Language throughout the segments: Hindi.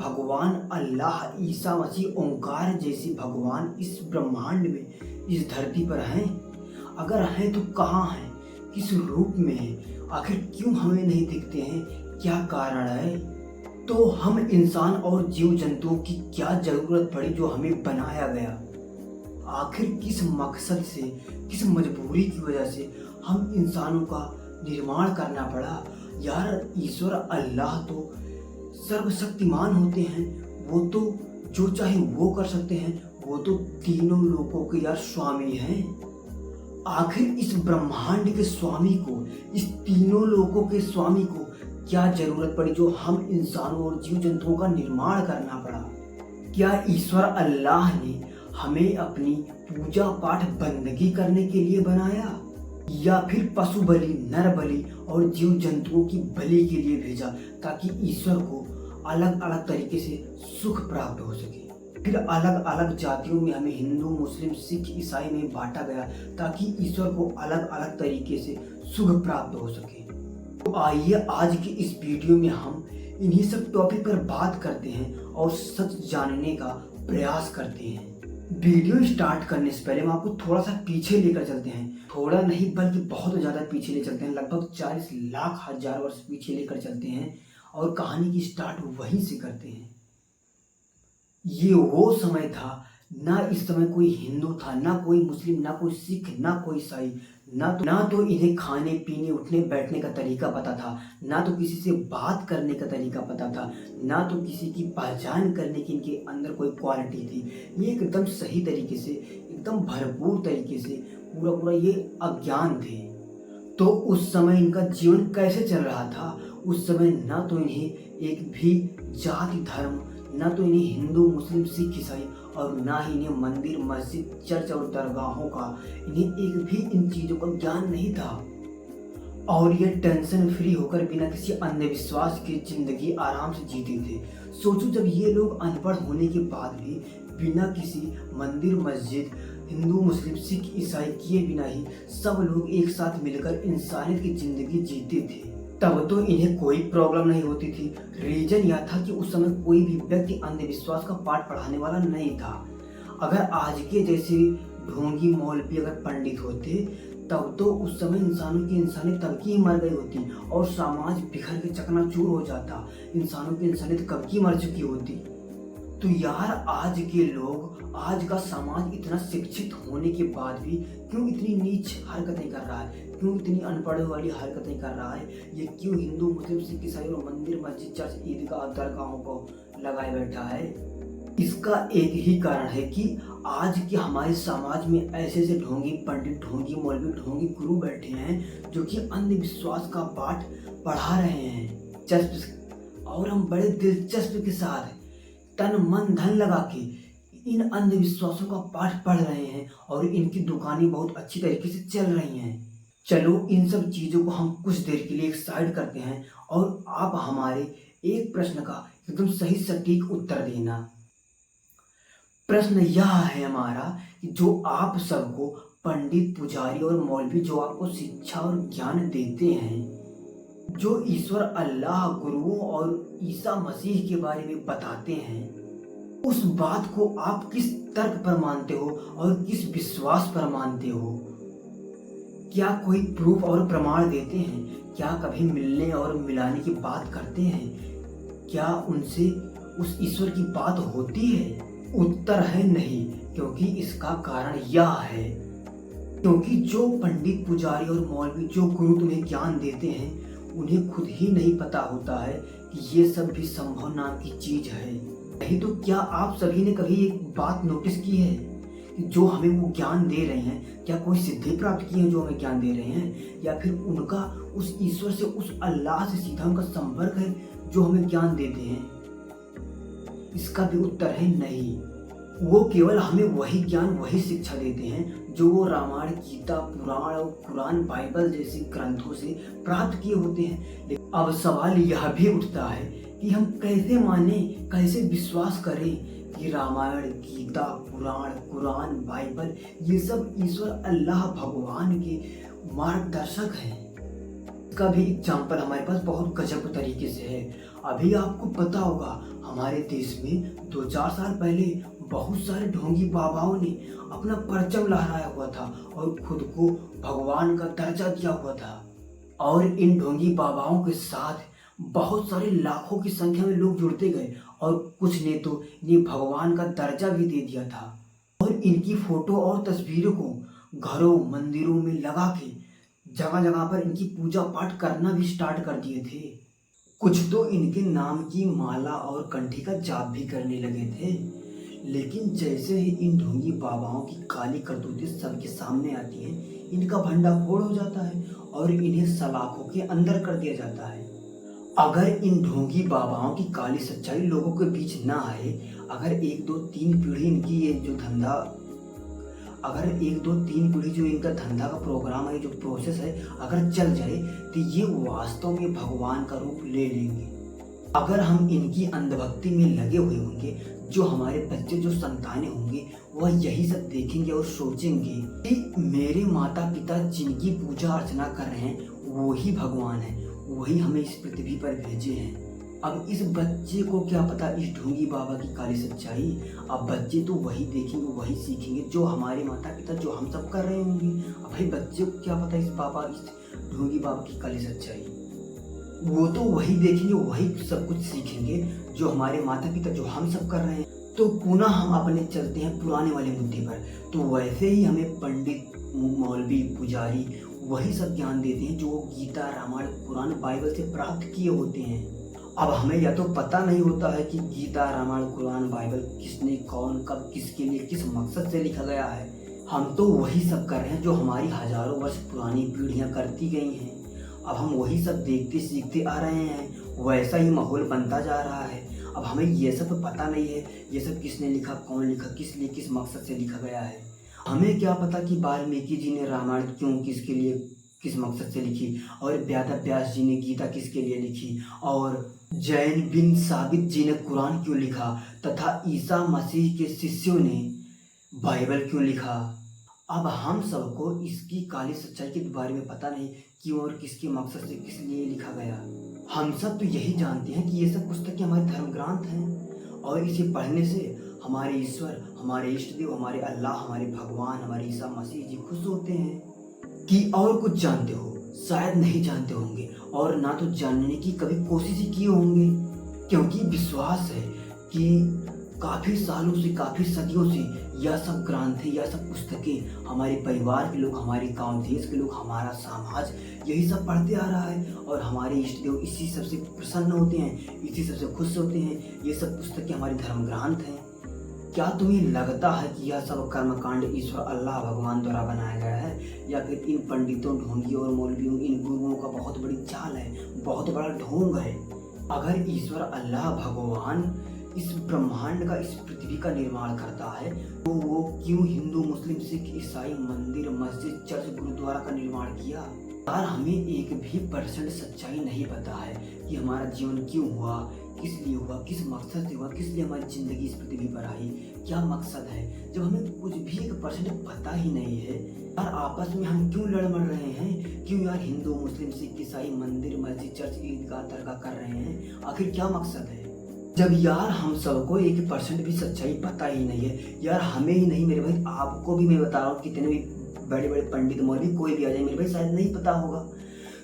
भगवान अल्लाह, ईसा मसीह, ओंकार जैसे भगवान इस ब्रह्मांड में, इस धरती पर हैं? अगर हैं तो कहाँ हैं, किस रूप में हैं, आखिर क्यों हमें नहीं दिखते हैं, क्या कारण है? तो हम इंसान और जीव जंतुओं की क्या जरूरत पड़ी जो हमें बनाया गया? आखिर किस मकसद से, किस मजबूरी की वजह से हम इंसानों का निर्माण करना पड़ा? यार, ईश्वर अल्लाह तो सर्वशक्तिमान होते हैं, वो तो जो चाहे वो कर सकते हैं, वो तो तीनों लोकों के यार स्वामी हैं। आखिर इस ब्रह्मांड के स्वामी को, इस तीनों लोकों के स्वामी को क्या जरूरत पड़ी जो हम इंसानों और जीव जंतुओं का निर्माण करना पड़ा? क्या ईश्वर अल्लाह ने हमें अपनी पूजा पाठ बंदगी करने के लिए बनाया, या फिर पशु बलि, नर बलि और जीव जंतुओं की बलि के लिए भेजा ताकि ईश्वर को अलग अलग तरीके से सुख प्राप्त हो सके? फिर अलग अलग जातियों में हमें हिंदू, मुस्लिम, सिख, ईसाई में बांटा गया ताकि ईश्वर को अलग अलग तरीके से सुख प्राप्त हो सके। तो आइए आज की इस वीडियो में हम इन्हीं सब टॉपिक पर बात करते हैं और सच जानने का प्रयास करते हैं। वीडियो स्टार्ट करने से पहले हम आपको थोड़ा सा पीछे लेकर चलते हैं, थोड़ा नहीं बल्कि बहुत ज़्यादा पीछे ले चलते हैं, लगभग 40 लाख हजार वर्ष पीछे लेकर चलते हैं और कहानी की स्टार्ट वहीं से करते हैं। ये वो समय था, ना इस समय कोई हिंदू था, ना कोई मुस्लिम, ना कोई सिख, ना कोई ईसाई, ना तो इन्हें खाने पीने उठने बैठने का तरीका पता था, ना तो किसी से बात करने का तरीका पता था, ना तो किसी की पहचान करने की इनके अंदर कोई क्वालिटी थी। ये एकदम सही तरीके से, एकदम भरपूर तरीके से पूरा ये अज्ञान थे। तो उस समय इनका जीवन कैसे चल रहा था? उस समय ना तो इन्हें एक भी जाति धर्म, ना तो इन्हें हिंदू, मुस्लिम, सिख, ईसाई और ना ही इन्हें मंदिर, मस्जिद, चर्च और दरगाहों का, इन्हें एक भी इन चीज़ों का ज्ञान नहीं था। और ये टेंशन फ्री होकर बिना किसी अंधविश्वास की जिंदगी आराम से जीते थे। सोचो, जब ये लोग अनपढ़ होने के बाद भी बिना किसी मंदिर, मस्जिद, हिंदू, मुस्लिम, सिख, ईसाई किए बिना ही सब लोग एक साथ मिलकर इंसानियत की जिंदगी जीते थे, तब तो इन्हें कोई प्रॉब्लम नहीं होती थी। रीजन यह था कि उस समय कोई भी व्यक्ति अंधविश्वास का पाठ पढ़ाने वाला नहीं था। अगर आज के जैसे ढोंगी मौलवी अगर पंडित होते, तब तो उस समय इंसानों की इंसानियत तब की ही मर गई होती और समाज बिखर के चकनाचूर हो जाता। इंसानों की इंसानियत कब की मर चुकी होती। तो यार, आज के लोग, आज का समाज इतना शिक्षित होने के बाद भी क्यों इतनी नीच हरकतें कर रहा है, क्यों इतनी अनपढ़ वाली हरकतें कर रहा है? ये क्यों हिंदू, मुस्लिम, सिख, ईसाई और मंदिर, मस्जिद, चर्च, ईदगाह, दरगाहों को लगाए बैठा है? इसका एक ही कारण है कि आज के हमारे समाज में ऐसे ऐसे ढोंगी पंडित, ढोंगी मौलवी, ढोंगी गुरु बैठे हैं जो कि अंधविश्वास का पाठ पढ़ा रहे हैं और हम बड़े दिलचस्प के साथ तन मन धन लगा के इन अंधविश्वासों का पाठ पढ़ रहे हैं और इनकी दुकानें बहुत अच्छी तरीके से चल रही हैं। चलो, इन सब चीज़ों को हम कुछ देर के लिए एक साइड करते हैं और आप हमारे एक प्रश्न का एकदम सही सटीक उत्तर देना। प्रश्न यह है हमारा कि जो आप सबको पंडित, पुजारी और मौलवी जो आपको शिक्षा और ज्ञान देते हैं, जो ईश्वर अल्लाह, गुरुओं और ईसा मसीह के बारे में बताते हैं, उस बात को आप किस तर्क पर मानते हो और किस विश्वास पर मानते हो? क्या कोई प्रूफ और प्रमाण देते हैं? क्या कभी मिलने और मिलाने की बात करते हैं? क्या उनसे उस ईश्वर की बात होती है? उत्तर है नहीं, क्योंकि इसका कारण यह है क्योंकि जो पंडित, पुजारी और मौलवी, जो गुरु तुम्हें ज्ञान देते हैं, उन्हें खुद ही नहीं पता होता है कि ये सब भी संभव नाम की चीज है। नहीं तो क्या आप सभी ने कभी एक बात नोटिस की है कि जो हमें वो ज्ञान दे रहे हैं, क्या कोई सिद्धि प्राप्त की है जो हमें ज्ञान दे रहे हैं, या फिर उनका उस ईश्वर से, उस अल्लाह से सीधा उनका संपर्क है जो हमें ज्ञान देते हैं? इसका भी उत्तर है नहीं। वो केवल हमें वही ज्ञान, वही शिक्षा देते हैं जो वो रामायण, गीता, पुराण और कुरान, बाइबल जैसे ग्रंथों से प्राप्त किए होते हैं। अब सवाल यह भी उठता है कि हम कैसे माने, कैसे विश्वास करें कि रामायण, गीता, पुराण, कुरान, बाइबल ये सब ईश्वर अल्लाह भगवान के मार्गदर्शक हैं। का भी एग्जाम्पल हमारे पास बहुत गजब तरीके से है। अभी आपको पता होगा, हमारे देश में 2-4 साल पहले बहुत सारे ढोंगी बाबाओं ने अपना परचम लहराया हुआ था और खुद को भगवान का दर्जा दिया हुआ था। और इन ढोंगी बाबाओं के साथ बहुत सारे लाखों की संख्या में लोग जुड़ते गए और कुछ ने तो इन्हें भगवान का दर्जा भी दे दिया था और इनकी फोटो और तस्वीरों को घरों मंदिरों में लगा के जगह जगह पर इनकी पूजा पाठ करना भी स्टार्ट कर दिए थे। कुछ तो इनके नाम की माला और कंठी का जाप भी करने लगे थे। लेकिन जैसे ही इन ढोंगी बाबाओं की काली करतूतें सबके सामने आती हैं, इनका भंडाफोड़ हो जाता है और इन्हें सलाखों के अंदर कर दिया जाता है। अगर इन ढोंगी बाबाओं की काली सच्चाई लोगों के बीच ना आए, अगर 1-2-3 पीढ़ी इनकी ये जो धंधा अगर 1-2-3 पीढ़ी जो इनका धंधा का प्रोग्राम है, जो प्रोसेस है, अगर चल जाए तो ये वास्तव में भगवान का रूप ले लेंगे। अगर हम इनकी अंधभक्ति में लगे हुए होंगे, जो हमारे बच्चे जो संतानें होंगे वह यही सब देखेंगे और सोचेंगे कि मेरे माता पिता जिनकी पूजा अर्चना कर रहे हैं वही भगवान है, वही हमें इस पृथ्वी पर भेजे हैं। अब इस बच्चे को क्या पता इस ढोंगी बाबा की काली सच्चाई। अब बच्चे तो वही देखेंगे, वही सीखेंगे जो हमारे माता पिता जो हम सब कर रहे होंगे। अब भाई बच्चे को क्या पता इस ढोंगी बाबा की काली सच्चाई। वो तो वही देखेंगे, वही सब कुछ सीखेंगे जो हमारे माता पिता जो हम सब कर रहे हैं। तो पुनः हम अपने चलते हैं पुराने वाले मुद्दे पर। तो वैसे ही हमें पंडित मौलवी पुजारी वही सब ज्ञान देते हैं जो गीता रामायण कुरान बाइबल से प्राप्त किए होते हैं। अब हमें या तो पता नहीं होता है कि गीता रामायण कुरान बाइबल किसने कौन कब किसके लिए किस मकसद से लिखा गया है। हम तो वही सब कर रहे हैं जो हमारी हजारों वर्ष पुरानी पीढ़ियां करती गई हैं। अब हम वही सब देखते सीखते आ रहे हैं, वैसा ही माहौल बनता जा रहा है। अब हमें ये सब पता नहीं है ये सब किसने लिखा, कौन लिखा, किस लिए किस मकसद से लिखा गया है। हमें क्या पता कि वाल्मीकि जी ने रामायण क्यों किसके लिए किस मकसद से लिखी और व्यास जी ने गीता किसके लिए लिखी और जैन बिन साबित जी ने कुरान क्यों लिखा तथा ईसा मसीह के शिष्यों ने बाइबल क्यों लिखा। अब हम सबको इसकी काली सच्चाई के बारे में पता नहीं क्यों और किसके मकसद से किस लिए लिखा गया। हम सब तो यही जानते हैं कि ये सब पुस्तकें हमारे धर्म ग्रंथ हैं और इसे पढ़ने से हमारे ईश्वर, हमारे इष्ट देव, हमारे अल्लाह, हमारे भगवान, हमारे ईसा मसीह जी खुश होते हैं। कि और कुछ जानते हो, शायद नहीं जानते होंगे और ना तो जानने की कभी कोशिश ही किए होंगे, क्योंकि विश्वास है कि काफ़ी सालों से, काफ़ी सदियों से यह सब ग्रंथ, यह सब पुस्तकें हमारे परिवार के लोग, हमारे गांव देश के लोग, हमारा समाज यही सब पढ़ते आ रहा है और हमारे इष्ट देव इसी सबसे प्रसन्न होते हैं, इसी सबसे खुश होते हैं। ये सब पुस्तकें हमारे धर्म ग्रंथ हैं। क्या तुम्हें लगता है कि यह सब कर्मकांड ईश्वर अल्लाह भगवान द्वारा बनाया गया है या फिर इन पंडितों, ढोंगियों और मौलवियों, इन गुरुओं का बहुत बड़ी चाल है, बहुत बड़ा ढोंग है? अगर ईश्वर अल्लाह भगवान इस ब्रह्मांड का, इस पृथ्वी का निर्माण करता है तो वो क्यों हिंदू, मुस्लिम, सिख, ईसाई मंदिर, मस्जिद, चर्च, गुरुद्वारा का निर्माण किया? यार हमें एक भी % सच्चाई नहीं पता है कि हमारा जीवन क्यों हुआ, किस लिए हुआ, किस मकसद से हुआ, किस लिए हमारी जिंदगी इस पृथ्वी पर आई, क्या मकसद है। जब हमें कुछ भी 1% पता ही नहीं है, यार आपस में हम क्यों लड़ मर रहे हैं? क्यों यार हिंदू, मुस्लिम, सिख, ईसाई मंदिर, मस्जिद, चर्च, ईदगाह, दरगाह कर रहे हैं? आखिर क्या मकसद है? जब यार हम सबको 1% भी सच्चाई पता ही नहीं है, यार हमें ही नहीं मेरे भाई, आपको भी मैं बता रहा हूँ, कितने भी बड़े बड़े पंडित मौलवी कोई भी आ जाए मेरे भाई, शायद नहीं पता होगा।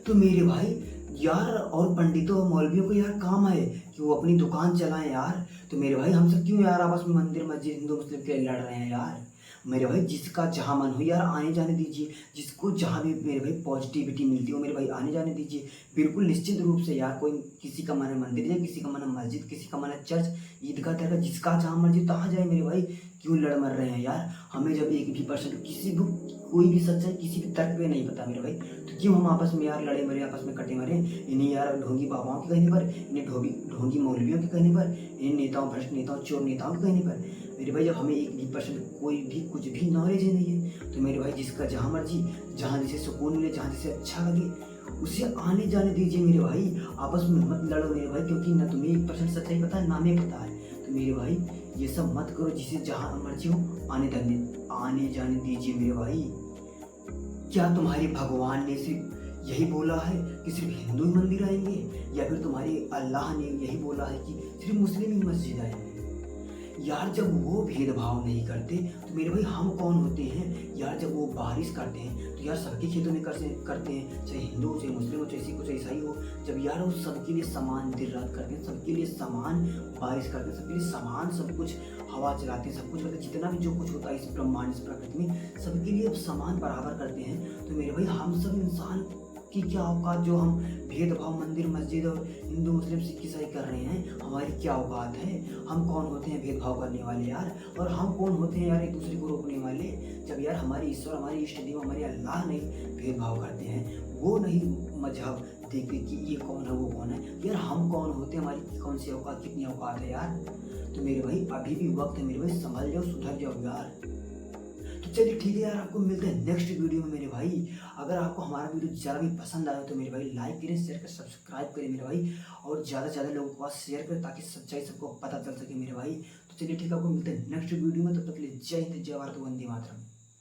तो मेरे भाई यार और पंडितों और मौलवियों को यार काम है कि वो अपनी दुकान चलाएं यार। तो मेरे भाई हम सब क्यों यार आपस में मंदिर, मस्जिद, हिंदू मुस्लिम के लिए लड़ रहे हैं यार? मेरे भाई जिसका जहाँ मन हो यार आने जाने दीजिए, जिसको जहाँ भी मेरे भाई पॉजिटिविटी मिलती हो मेरे भाई आने जाने दीजिए, बिल्कुल निश्चित रूप से यार। कोई किसी का मन है मंदिर जाए, किसी का मन है मस्जिद, किसी का मन है चर्च, ईदगाह, दरगाह, जिसका जहाँ मर्जी तहाँ जाए मेरे भाई। क्यों लड़ मर रहे हैं यार? हमें जब 1 भी % किसी भी कोई भी सच्चाई किसी भी तर्क पे नहीं पता मेरे भाई, तो क्यों हम आपस में यार लड़े मरे, आपस में कटे मरे? इन्हीं यार ढोंगी बाबाओं के कहने पर, इन्हें ढोंगी मौलवियों के कहने पर, इन नेताओं, भ्रष्ट नेताओं, चोर नेताओं के कहने पर मेरे भाई, जब हमें 1 भी % कोई भी कुछ भी नॉलेज ही नहीं है, तो मेरे भाई जिसका जहाँ मर्जी, जहाँ जिसे सुकून मिले, जहाँ जिसे अच्छा लगे उसे आने जाने दीजिए मेरे भाई। आपस में मत लड़ो मेरे भाई, क्योंकि ना तुम्हें 1% सच्चाई पता है ना हमें पता है। तो मेरे भाई ये सब मत करो, जिसे जहाँ मर्जी हो आने जाने दीजिए मेरे भाई। क्या तुम्हारे भगवान ने सिर्फ यही बोला है कि सिर्फ हिंदू ही मंदिर आएंगे, या फिर तुम्हारे अल्लाह ने यही बोला है कि सिर्फ मुस्लिम ही मस्जिद आएंगे? यार जब वो भेदभाव नहीं करते तो मेरे भाई हम कौन होते हैं यार? जब वो बारिश करते हैं तो यार सबके खेतों में करते हैं, चाहे हिंदू हो, चाहे मुस्लिम हो, चाहे सिख हो, चाहे ईसाई हो। जब यार वो सबके लिए समान दिन रात करते हैं, सबके लिए समान बारिश करते हैं, सबके लिए समान सब कुछ हवा चलाते हैं, सब कुछ करते हैं, जितना भी जो कुछ होता है इस ब्रह्मांड, इस प्रकृति में, सबके लिए अब समान बराबर करते हैं। तो मेरे भाई हम सब इंसान की क्या औकात, जो हम भेदभाव मंदिर मस्जिद और हिंदू मुस्लिम सिख ईसाई कर रहे हैं, हमारी क्या औकात है? हम कौन होते हैं भेदभाव करने वाले यार? और हम कौन होते हैं यार एक दूसरे को रोकने वाले? जब यार हमारे ईश्वर, हमारे इष्ट देव, हमारे अल्लाह नहीं भेदभाव करते हैं, वो नहीं मजहब देखते कि ये कौन है वो कौन है, यार हम कौन होते हैं? हमारी कौन सी औकात, कितनी औकात है यार? तो मेरे भाई अभी भी वक्त है मेरे भाई, संभल जाओ, सुधर जाओ यार। तो चलिए ठीक है यार, आपको मिलते हैं नेक्स्ट वीडियो में मेरे भाई। अगर आपको हमारा वीडियो ज़रा भी पसंद आया तो मेरे भाई लाइक करें, शेयर करें, सब्सक्राइब करें मेरे भाई, और ज़्यादा से ज़्यादा लोगों के पास शेयर करें ताकि सच्चाई सबको पता चल सके मेरे भाई। तो चलिए ठीक है, आपको मिलते हैं नेक्स्ट वीडियो में, तब तक के लिए जय हिंद, जय भारत, वंदे मातरम।